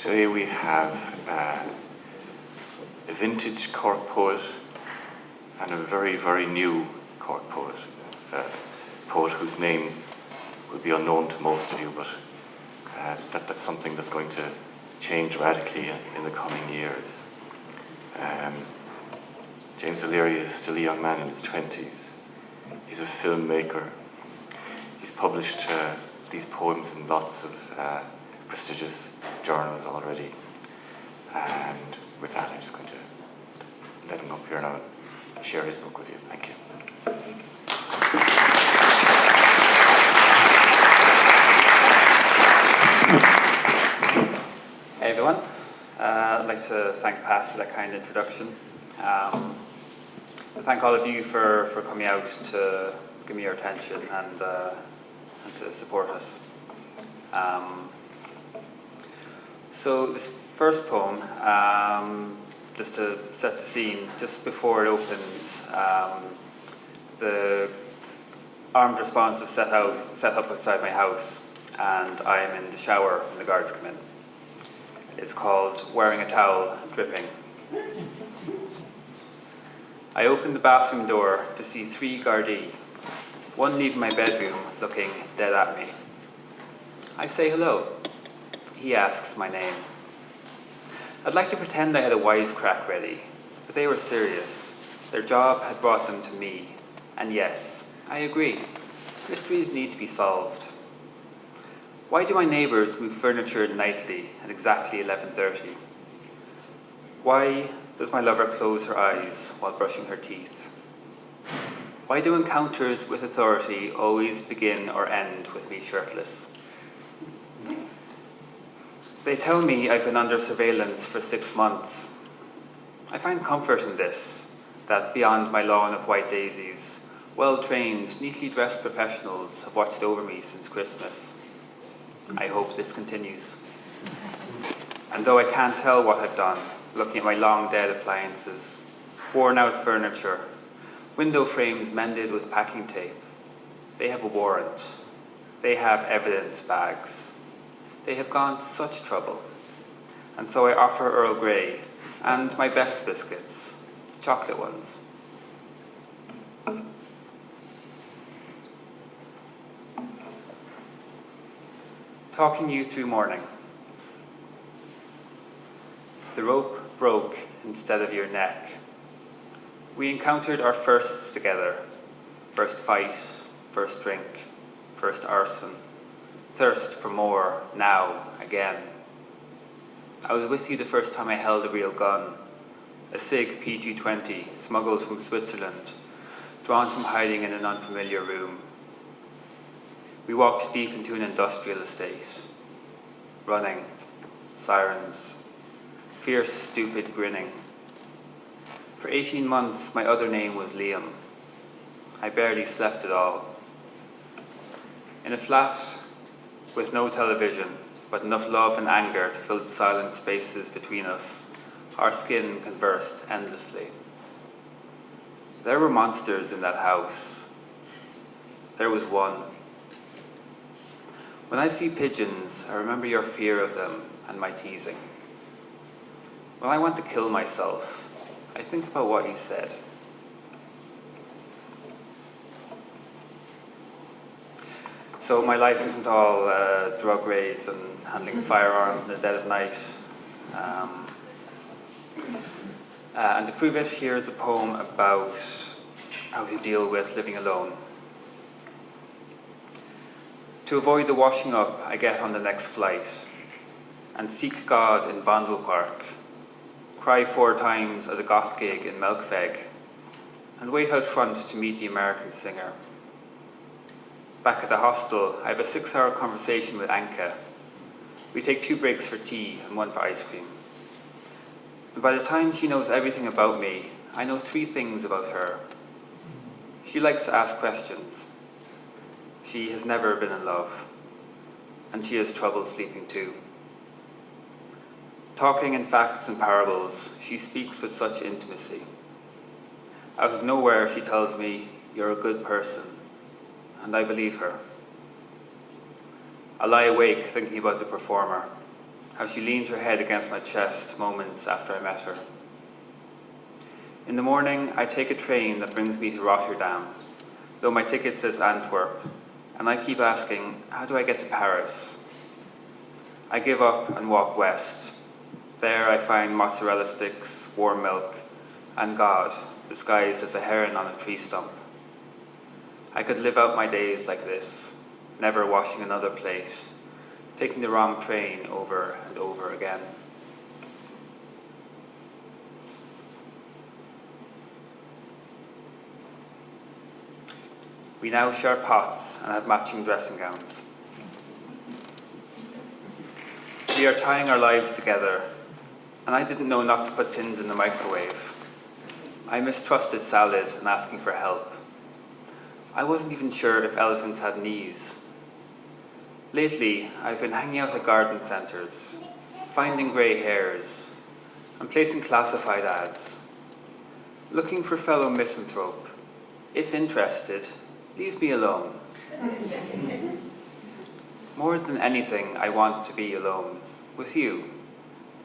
Today we have a vintage Cork poet and a very, very new Cork poet. A poet whose name will be unknown to most of you, but that's something that's going to change radically in the coming years. James O'Leary is still a young man in his 20s. He's a filmmaker. He's published these poems in lots of prestigious journals already. And with that, I'm just going to let him up here now and share his book with you. Thank you. Hey everyone. I'd like to thank Pat for that kind introduction. Thank all of you for coming out to give me your attention and to support us. So this first poem, just to set the scene, just before it opens, the armed response is set up outside my house, and I am in the shower when the guards come in. It's called Wearing a Towel, Dripping. I open the bathroom door to see 3 Gardaí, one leaving my bedroom looking dead at me. I say hello. He asks my name. I'd like to pretend I had a wisecrack ready, but they were serious. Their job had brought them to me, and yes, I agree. Mysteries need to be solved. Why do my neighbours move furniture nightly at exactly 11:30? Why does my lover close her eyes while brushing her teeth? Why do encounters with authority always begin or end with me shirtless? They tell me I've been under surveillance for 6 months. I find comfort in this, that beyond my lawn of white daisies, well-trained, neatly dressed professionals have watched over me since Christmas. I hope this continues. And though I can't tell what I've done, looking at my long-dead appliances, worn-out furniture, window frames mended with packing tape, they have a warrant. They have evidence bags. They have gone to such trouble. And so I offer Earl Grey and my best biscuits, chocolate ones. Talking you through morning. The rope broke instead of your neck. We encountered our firsts together. First fight, first drink, first arson. Thirst for more, now, again. I was with you the first time I held a real gun. A SIG P220, smuggled from Switzerland, drawn from hiding in an unfamiliar room. We walked deep into an industrial estate. Running, sirens, fierce, stupid grinning. For 18 months, my other name was Liam. I barely slept at all. In a flat with no television, but enough love and anger to fill the silent spaces between us, our skin conversed endlessly. There were monsters in that house. There was one. When I see pigeons, I remember your fear of them and my teasing. When I want to kill myself, I think about what you said. So my life isn't all drug raids and handling firearms in the dead of night. And to prove it, here's a poem about how to deal with living alone. To avoid the washing up, I get on the next flight and seek God in Vondel Park, cry 4 times at a goth gig in Melkveg, and wait out front to meet the American singer. Back at the hostel, I have a 6-hour conversation with Anka. We take 2 breaks for tea and 1 for ice cream. And by the time she knows everything about me, I know 3 things about her. She likes to ask questions. She has never been in love. And she has trouble sleeping too. Talking in facts and parables, she speaks with such intimacy. Out of nowhere, she tells me, "You're a good person." And I believe her. I lie awake thinking about the performer, how she leaned her head against my chest moments after I met her. In the morning, I take a train that brings me to Rotterdam, though my ticket says Antwerp, and I keep asking, how do I get to Paris? I give up and walk west. There I find mozzarella sticks, warm milk, and God, disguised as a heron on a tree stump. I could live out my days like this, never washing another plate, taking the wrong train over and over again. We now share pots and have matching dressing gowns. We are tying our lives together, and I didn't know not to put tins in the microwave. I mistrusted salad and asking for help. I wasn't even sure if elephants had knees. Lately, I've been hanging out at garden centres, finding grey hairs, and placing classified ads, looking for fellow misanthrope. If interested, leave me alone. More than anything, I want to be alone, with you,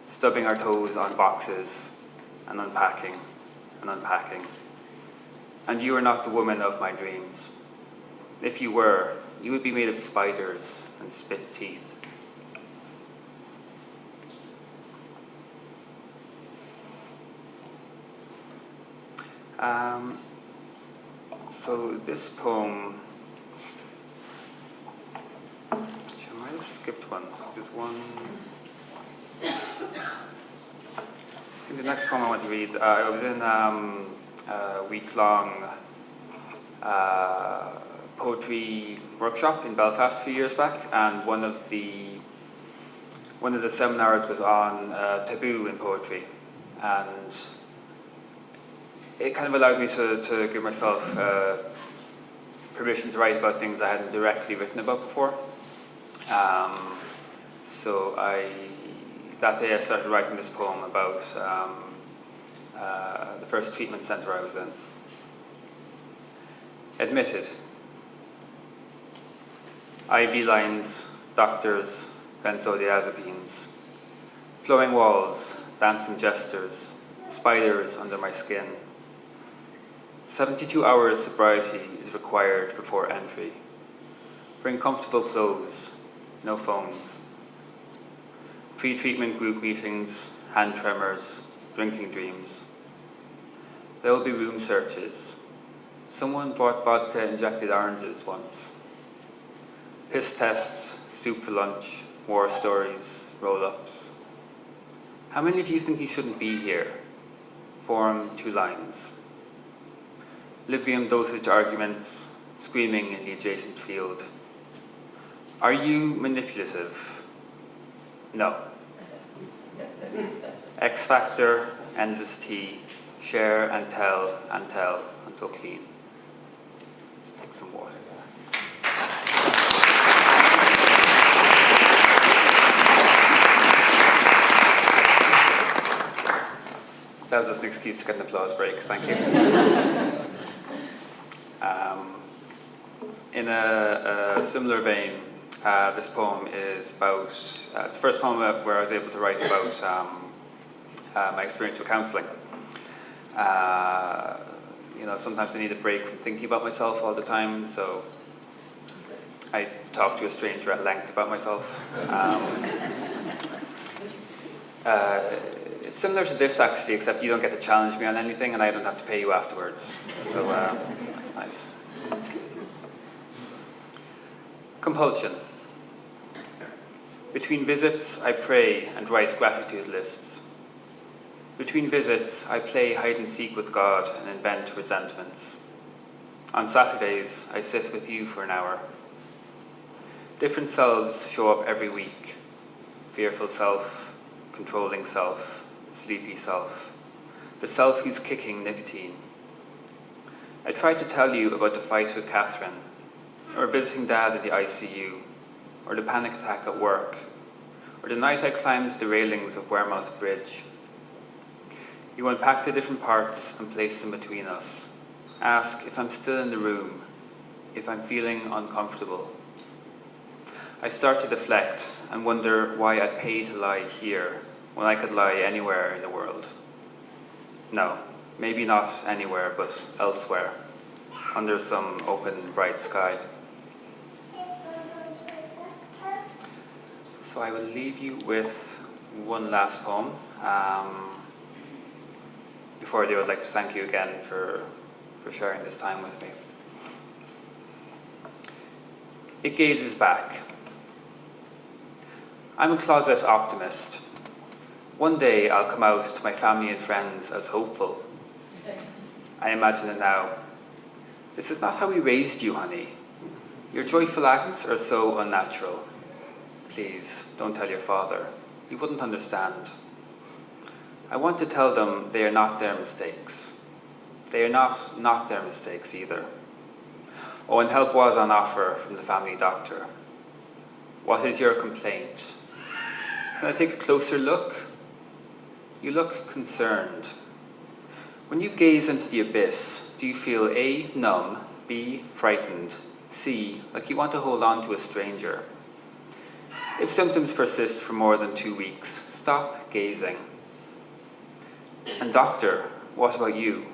stubbing our toes on boxes, and unpacking, and unpacking. And you are not the woman of my dreams. If you were, you would be made of spiders and spit teeth. So this poem, I might have skipped one. There's one. I think the next poem I want to read, I was in a week-long poetry workshop in Belfast a few years back, and one of the seminars was on taboo in poetry, and it kind of allowed me to give myself permission to write about things I hadn't directly written about before. So that day I started writing this poem about the first treatment centre I was in. Admitted. IV lines, doctors, benzodiazepines, flowing walls, dancing gestures, spiders under my skin. 72 hours sobriety is required before entry. Bring comfortable clothes, no phones. Pre-treatment group meetings, hand tremors, drinking dreams. There will be room searches. Someone brought vodka-injected oranges once. Piss tests, soup for lunch, war stories, roll-ups. How many of you think you shouldn't be here? Form 2 lines. Livium dosage arguments, screaming in the adjacent field. Are you manipulative? No. X factor, endless tea, share and tell until clean. Take some water. That was just an excuse to get an applause break. Thank you. In a similar vein, this poem is about, it's the first poem where I was able to write about my experience with counselling. Sometimes I need a break from thinking about myself all the time, so I talk to a stranger at length about myself. It's similar to this actually, except you don't get to challenge me on anything and I don't have to pay you afterwards. So that's nice. Compulsion. Between visits, I pray and write gratitude lists. Between visits, I play hide and seek with God and invent resentments. On Saturdays, I sit with you for an hour. Different selves show up every week. Fearful self, controlling self, sleepy self, the self who's kicking nicotine. I tried to tell you about the fight with Catherine, or visiting Dad in the ICU, or the panic attack at work, or the night I climbed the railings of Wearmouth Bridge. You unpack the different parts and place them between us. Ask if I'm still in the room, if I'm feeling uncomfortable. I start to deflect and wonder why I'd pay to lie here when I could lie anywhere in the world. No, maybe not anywhere, but elsewhere, under some open, bright sky. So I will leave you with one last poem. Before I do, I'd like to thank you again for sharing this time with me. It gazes back. I'm a closet optimist. One day I'll come out to my family and friends as hopeful. I imagine it now. This is not how we raised you, honey. Your joyful acts are so unnatural. Please, don't tell your father. He wouldn't understand. I want to tell them they are not their mistakes. They are not their mistakes either. Oh, and help was on offer from the family doctor. What is your complaint? Can I take a closer look? You look concerned. When you gaze into the abyss, do you feel A, numb, B, frightened, C, like you want to hold on to a stranger? If symptoms persist for more than 2 weeks, stop gazing. And doctor, what about you?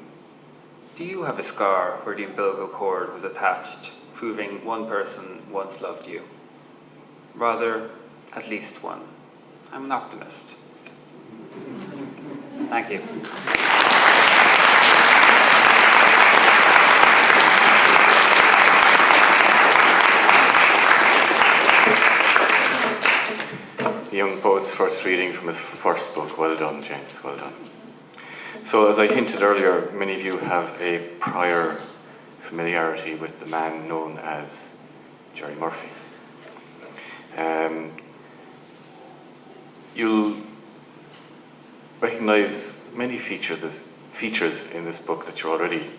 Do you have a scar where the umbilical cord was attached, proving one person once loved you? Rather, at least one. I'm an optimist. Thank you. The young poet's first reading from his first book. Well done, James, well done. So, as I hinted earlier, many of you have a prior familiarity with the man known as Gerry Murphy. You'll recognise many features in this book that you're already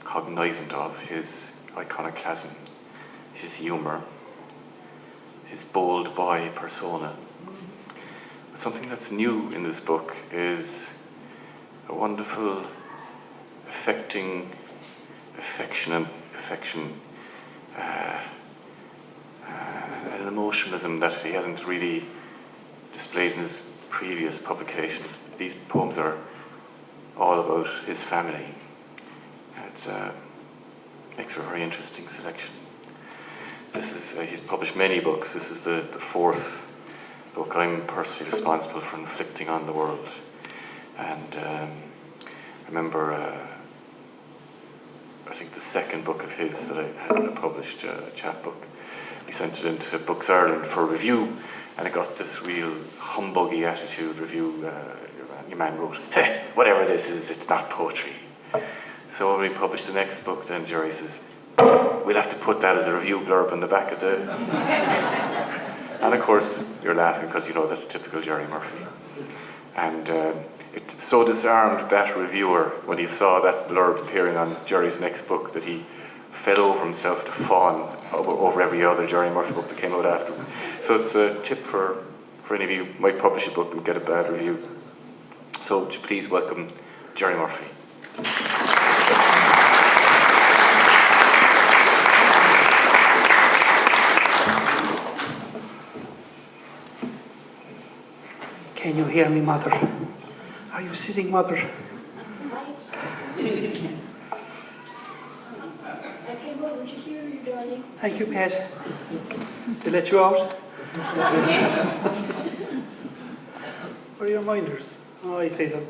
cognizant of. His iconoclasm, his humour, his bold boy persona. But something that's new in this book is a wonderful, affection, an emotionalism that he hasn't really displayed in his previous publications. These poems are all about his family. It makes for a very interesting selection. He's published many books. This is the fourth book I'm personally responsible for inflicting on the world. And I remember, I think the second book of his that I had published, a chapbook, we sent it into Books Ireland for review, and it got this real humbuggy attitude review. Your man wrote, "Hey, whatever this is, it's not poetry." So when we published the next book, then Gerry says, "We'll have to put that as a review blurb on the back of the..." And of course, you're laughing because you know that's typical Gerry Murphy. And it so disarmed that reviewer when he saw that blurb appearing on Gerry's next book that he fell over himself to fawn over every other Gerry Murphy book that came out afterwards. So it's a tip for any of you who might publish a book and get a bad review. So would you please welcome Gerry Murphy. Can you hear me, Mother? Are you sitting, Mother? I came over to hear you, darling. Thank you, Pet. They let you out? Where are your minders? Oh, I see them.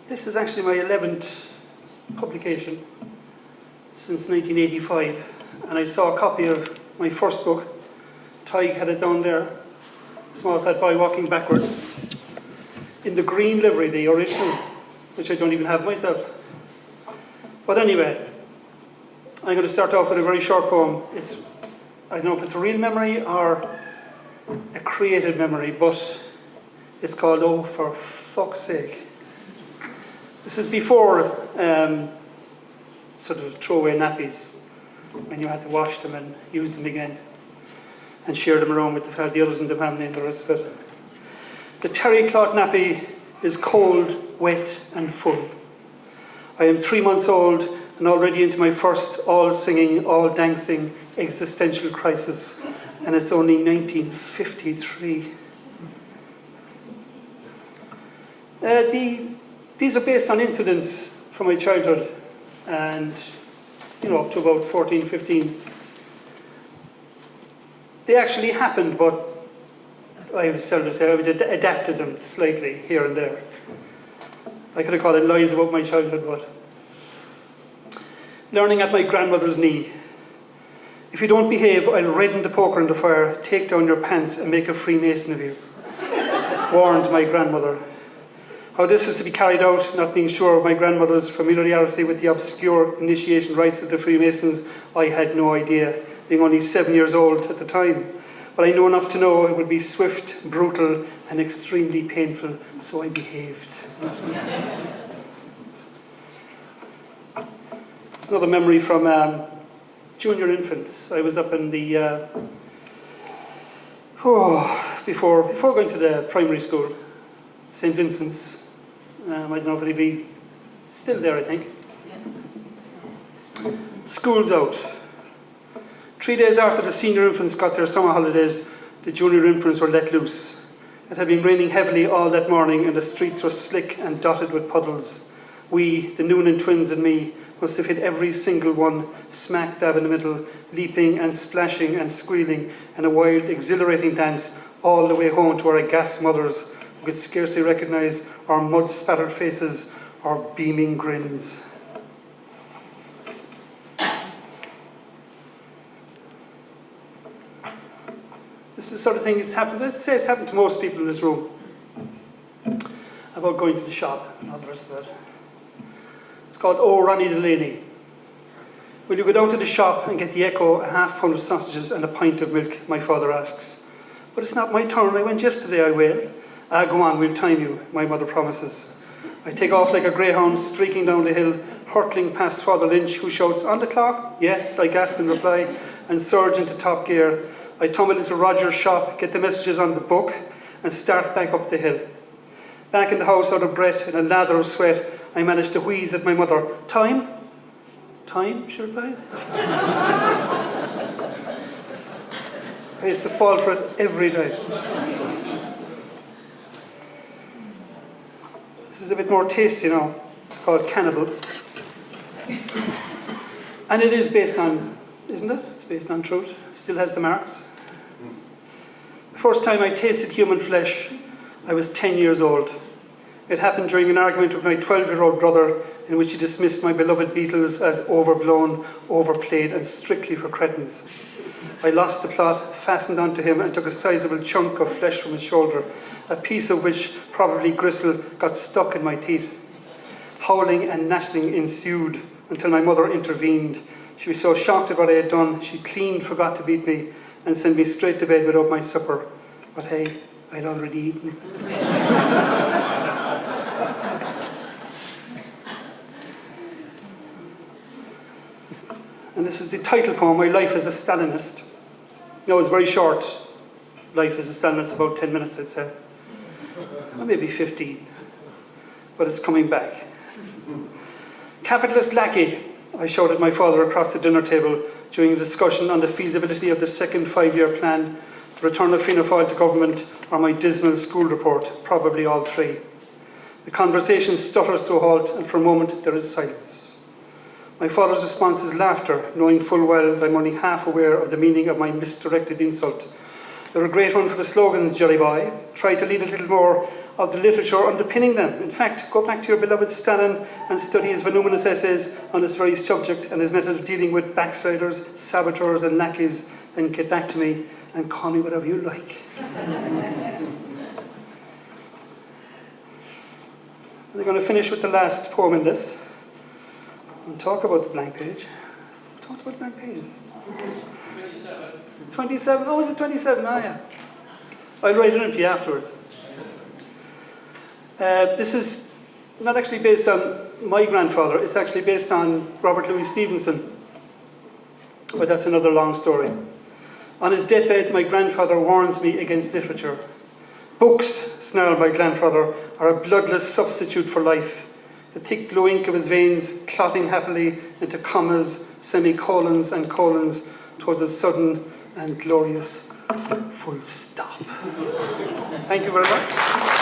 This is actually my 11th publication since 1985, and I saw a copy of my first book. Tig had it down there, small fat boy walking backwards, in the green livery, the original, which I don't even have myself. But anyway, I'm going to start off with a very short poem. I don't know if it's a real memory or a created memory, but it's called "Oh, for Fuck's Sake." This is before sort of throwaway nappies, when you had to wash them and use them again and share them around with the others in the family and the rest of it. The terry cloth nappy is cold, wet and full. I am 3 months old and already into my first all-singing, all-dancing existential crisis, and it's only 1953. These are based on incidents from my childhood, and up to about 14, 15. They actually happened, but I would say I would adapted them slightly here and there. I could have called it lies about my childhood, but learning at my grandmother's knee. If you don't behave, I'll redden the poker in the fire, take down your pants and make a Freemason of you. Warned my grandmother. How this was to be carried out, not being sure of my grandmother's familiarity with the obscure initiation rites of the Freemasons, I had no idea, being only 7 years old at the time. But I know enough to know it would be swift, brutal, and extremely painful, so I behaved. There's another memory from junior infants. I was up in the before going to the primary school, St. Vincent's. I don't know if it'll be still there, I think. School's out. 3 days after the senior infants got their summer holidays, the junior infants were let loose. It had been raining heavily all that morning and the streets were slick and dotted with puddles. We, the Noonan twins and me, must have hit every single one smack dab in the middle, leaping and splashing and squealing in a wild, exhilarating dance all the way home to our aghast mothers, who could scarcely recognise our mud-spattered faces or beaming grins. This is the sort of thing that's happened. Let's say it's happened to most people in this room. About going to the shop and all the rest of it. It's called Oh Ronnie Delaney. Will you go down to the shop and get the Echo, a half-pound of sausages and a pint of milk? My father asks. But it's not my turn. I went yesterday, I wail. Go on, we'll time you, my mother promises. I take off like a greyhound, streaking down the hill, hurtling past Father Lynch, who shouts, "On the clock?" "Yes," I gasp in reply, and surge into top gear. I tumble into Roger's shop, get the messages on the book, and start back up the hill. Back in the house, out of breath, in a lather of sweat, I manage to wheeze at my mother. "Time?" "Time," she replies. I used to fall for it every time. This is a bit more tasty now. It's called Cannibal. And it is based on, isn't it? It's based on truth. It still has the marks. The first time I tasted human flesh, I was 10 years old. It happened during an argument with my 12-year-old brother in which he dismissed my beloved Beatles as overblown, overplayed, and strictly for cretins. I lost the plot, fastened onto him, and took a sizable chunk of flesh from his shoulder, a piece of which, probably gristle, got stuck in my teeth. Howling and gnashing ensued until my mother intervened. She was so shocked at what I had done, she clean forgot to beat me and sent me straight to bed without my supper. But hey, I'd already eaten. And this is the title poem, My Life as a Stalinist. No, it's very short. Life as a Stalinist, about 10 minutes, I'd say. Or maybe 15. But it's coming back. Capitalist lackey, I shouted at my father across the dinner table during a discussion on the feasibility of the second 5-year plan, the return of Fianna Fáil to government, or my dismal school report, probably all three. The conversation stutters to a halt, and for a moment there is silence. My father's response is laughter, knowing full well that I'm only half aware of the meaning of my misdirected insult. You're a great one for the slogans, Gerry boy. Try to lead a little more of the literature underpinning them. In fact, go back to your beloved Stalin and study his voluminous essays on this very subject and his method of dealing with backsliders, saboteurs and lackeys, and get back to me and call me whatever you like. I'm going to finish with the last poem in this. And talk about the blank page. Talk about blank pages. 27. Oh, is it 27? Ah, yeah. I'll write it in for you afterwards. This is not actually based on my grandfather. It's actually based on Robert Louis Stevenson. But that's another long story. On his deathbed, my grandfather warns me against literature. Books, snarled my grandfather, are a bloodless substitute for life. the thick blue ink of his veins clotting happily into commas, semicolons and colons towards a sudden and glorious full stop. Thank you very much.